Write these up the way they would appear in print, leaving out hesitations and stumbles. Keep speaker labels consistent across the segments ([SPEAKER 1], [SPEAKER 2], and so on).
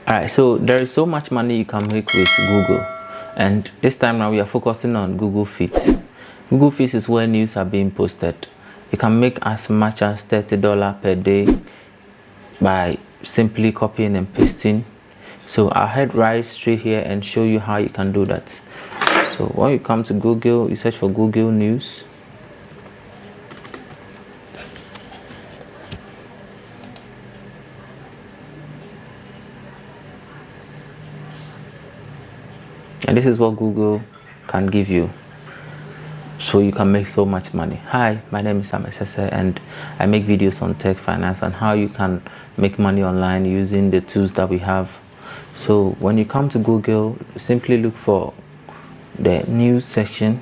[SPEAKER 1] Alright, so there is so much money you can make with Google, and this time now we are focusing on Google Feeds. Google Feeds is where news are being posted. You can make as much as $30 per day by simply copying and pasting. So I'll head right straight here and show you how you can do that. So when you come to Google, you search for Google News. And this is what Google can give you, so you can make so much money. Hi, my name is Sam Esese, and I make videos on tech, finance, and how you can make money online using the tools that we have. So when you come to Google, simply look for the news section,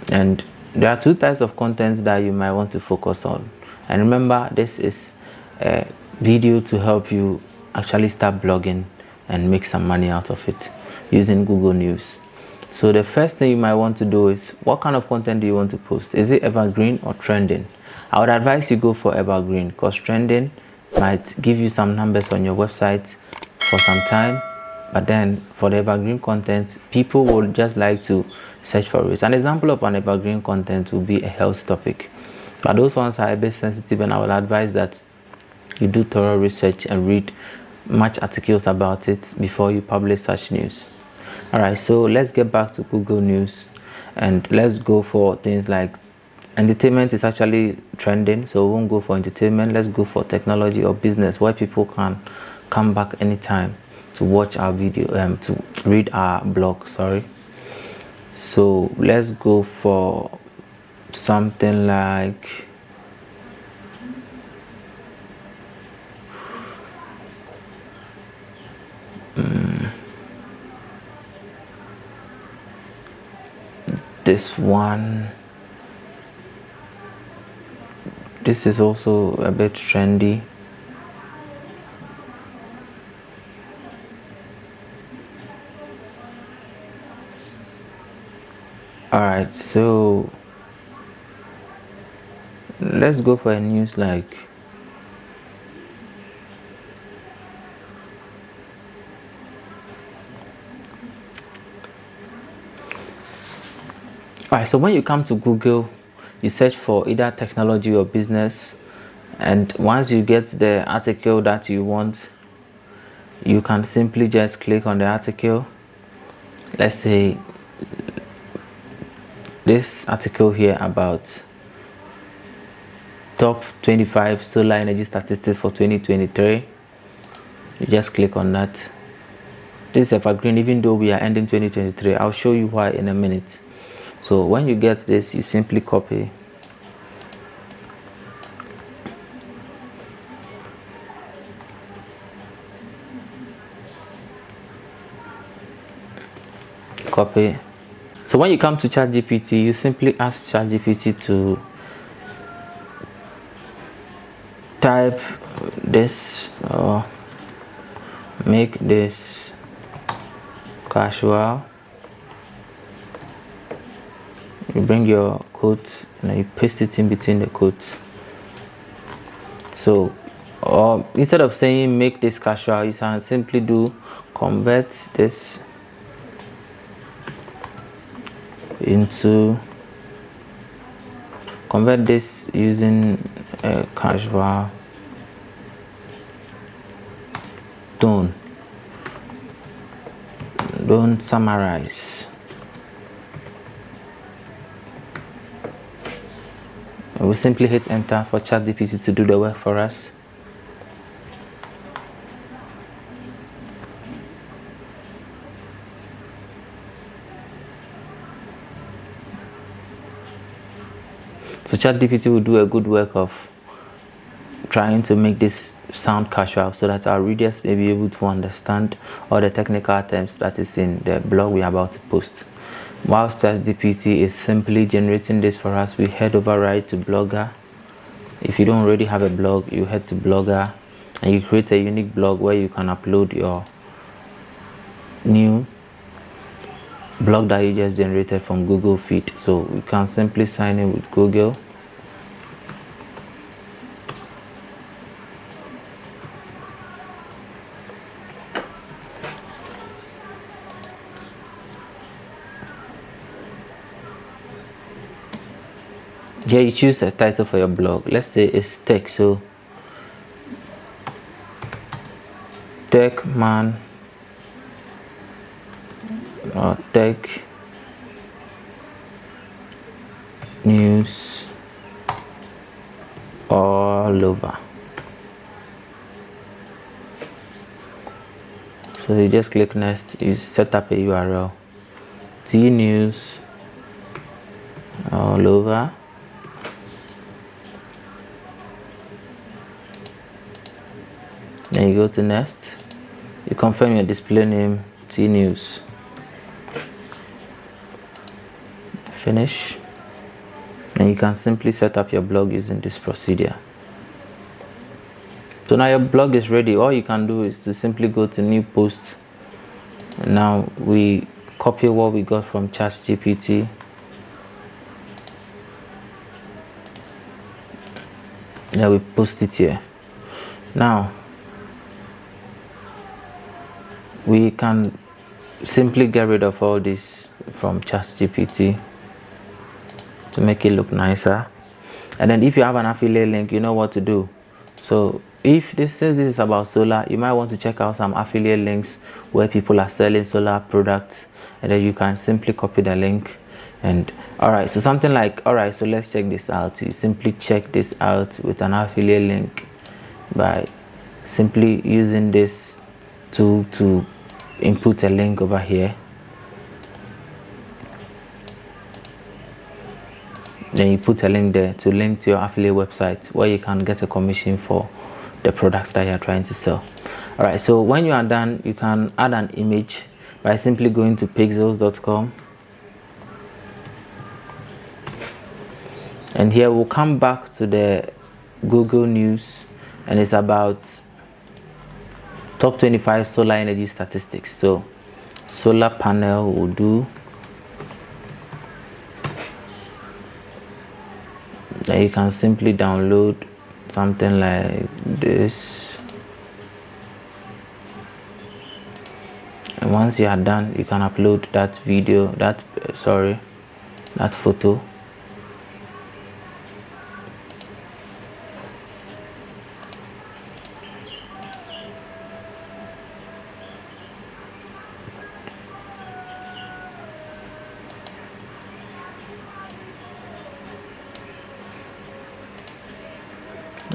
[SPEAKER 1] and there are two types of content that you might want to focus on. And remember, this is a video to help you actually start blogging and make some money out of it using Google News. So the first thing you might want to do is, what kind of content do you want to post? Is it evergreen or trending? I would advise you go for evergreen, because trending might give you some numbers on your website for some time, but then for the evergreen content, people will just like to search for it. An example of an evergreen content will be a health topic, but those ones are a bit sensitive, and I would advise that you do thorough research and read much articles about it before you publish such news. Alright, so let's get back to Google News, and let's go for things like entertainment is actually trending, so we won't go for entertainment. Let's go for technology or business, where people can come back anytime to watch our video, to read our blog, sorry. So let's go for something like this one. This is also a bit trendy. Alright, so let's go for a news like alright, so when you come to Google, you search for either technology or business, and once you get the article that you want, you can simply just click on the article. Let's say this article here about top 25 solar energy statistics for 2023. You just click on that. This is evergreen, even though we are ending 2023. I'll show you why in a minute. So when you get this, you simply copy, So when you come to ChatGPT, you simply ask ChatGPT to type this, or make this casual. You bring your quote and you paste it in between the quotes. So, or instead of saying make this casual, you can simply do convert this using a casual tone. Don't summarize. We simply hit enter for ChatGPT to do the work for us. So ChatGPT will do a good work of trying to make this sound casual, so that our readers may be able to understand all the technical terms that is in the blog we are about to post. Whilst ChatGPT is simply generating this for us, we head over right to Blogger. If you don't already have a blog, you head to Blogger and you create a unique blog where you can upload your new blog that you just generated from Google Feed. So we can simply sign in with Google. Here you choose a title for your blog. Let's say it's tech, so tech man or tech news all over. So you just click next, you set up a URL, T news all over. Then you go to next, you confirm your display name, T news, finish. And you can simply set up your blog using this procedure. So now your blog is ready. All you can do is to simply go to new post. And now we copy what we got from ChatGPT. Then we post it here. Now we can simply get rid of all this from ChatGPT to make it look nicer. And then if you have an affiliate link, you know what to do. So if this says this is about solar, you might want to check out some affiliate links where people are selling solar products, and then you can simply copy the link. And all right, so something like, all right, so let's check this out. You simply check this out with an affiliate link by simply using this tool to input a link over here. Then you put a link there to link to your affiliate website where you can get a commission for the products that you're trying to sell. All right, so when you are done, you can add an image by simply going to pixels.com. And here we'll come back to the Google News, and it's about top 25 solar energy statistics. So solar panel will do. Then you can simply download something like this. And once you are done, you can upload that video, that photo.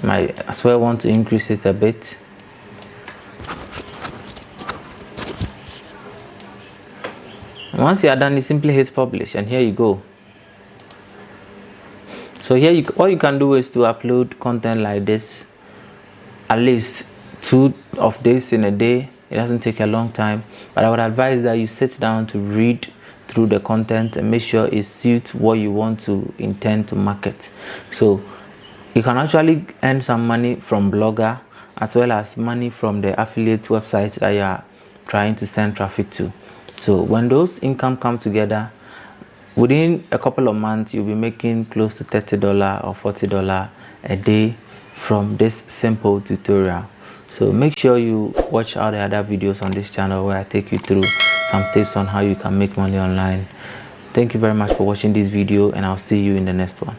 [SPEAKER 1] I as well want to increase it a bit. And once you are done, you simply hit publish, and here you go. So here all you can do is to upload content like this, at least 2 of this in a day. It doesn't take a long time, but I would advise that you sit down to read through the content and make sure it suits what you want to intend to market. So you can actually earn some money from Blogger as well as money from the affiliate websites that you are trying to send traffic to. So when those income come together, within a couple of months, you'll be making close to $30 or $40 a day from this simple tutorial. So make sure you watch all the other videos on this channel where I take you through some tips on how you can make money online. Thank you very much for watching this video, and I'll see you in the next one.